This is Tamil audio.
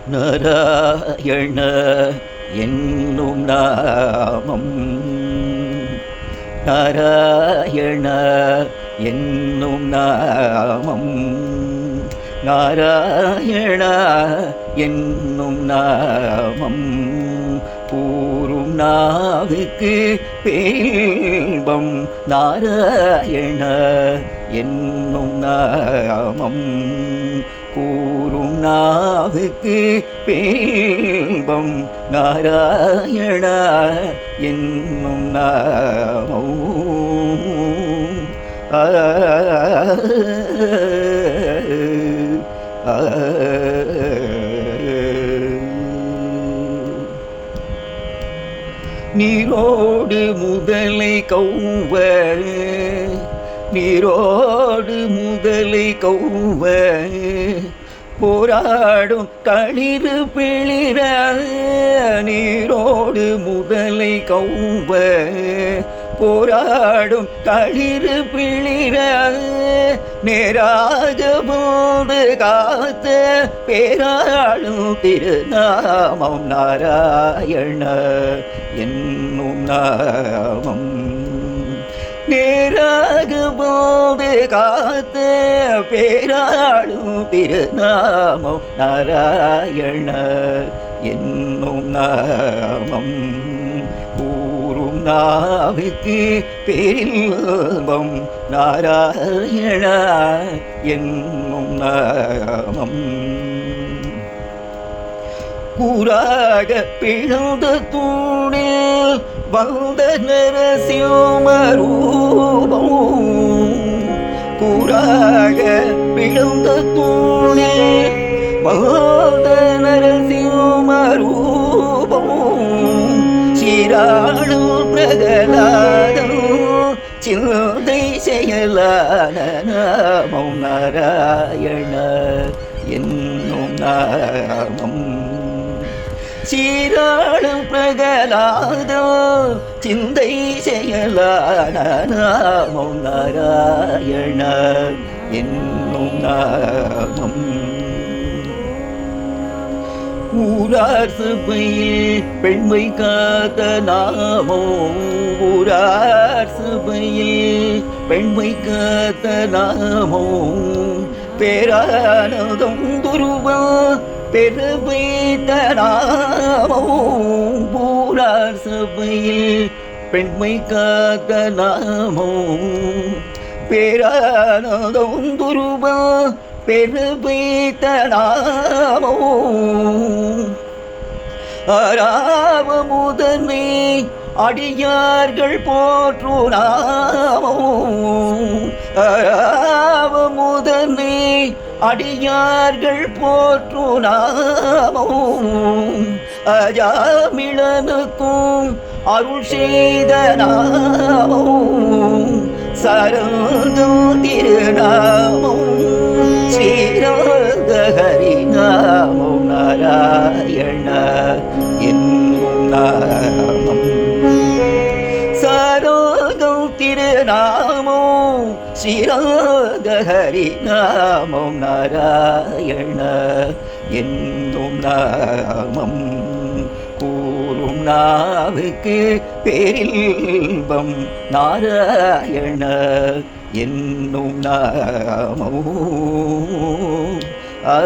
நாராயண என்னும் நாமம் நாராயண என்னும் நாமம் நாராயண என்னும் நாமம் கூறும் நாவுக்கு பேரின்பம் நாராயண என்னும் நாமம் கூறும் நாவுக்கு பேரின்பம் நாராயண என்னும் நாமம் நீரோடு முதலை கௌவ நீரோடு முதலை கௌவ போராடும் களிறு பிளிர நீரோடு முதலை கௌவ போராடும் களிறு பிளிர நேராக போது காத்த பேராளும் திருநாமம் நாராயண என்னும் நாமம் நேராக போது காத்த பேராளும் திருநாமம் நாராயண என்னும் நாமம் கூறும் நாவுக்கு பேரின்பம் நாராயண என்னும் நாமம் கூறாக பிளந்த தூணில் வந்த நரசிம்மரூபம் கூறாக பிளந்த தூணில் வந்த நரசிம்மரூபம் சீராளும் பிரகலாதம் சிந்தை செயலான நாமம் நாராயண என்னும் நாமம் சீராளும் பிரகலாதம் சிந்தை செயலான நாமம் நாராயண என்னும் நாமம் ஊரார் சபையில் பெண்மை காத்த நாமோ ஊரார் சபையில் பெண்மை காத்த நாமோ பேரானதம் துருவா பெருமைத்த நாமோ ஊரார் சபையில் பெண்மை காத்த நாமோ பேரானதம் துருவா பெருமைத்த நாமோ ஆராவ முதன்மை அடியார்கள் போற்று நாமோ ஆராவ முதன்மை அடியார்கள் போற்று நாமோ அஜாமிழனுக்கும் அருள் செய்த நாமோ சரங்கம் திருநாமம் ஸ்ரீரங்க ஹரிநாமம் நாராயண என்னும் நாமம் சரங்கம் திருநாமம் ஸ்ரீரங்க ஹரிநாமம் நாராயண என்னும் நாமம் கூறும் நாவுக்கு பேரின்பம் நாராயண என்னும் நாமோ ஆ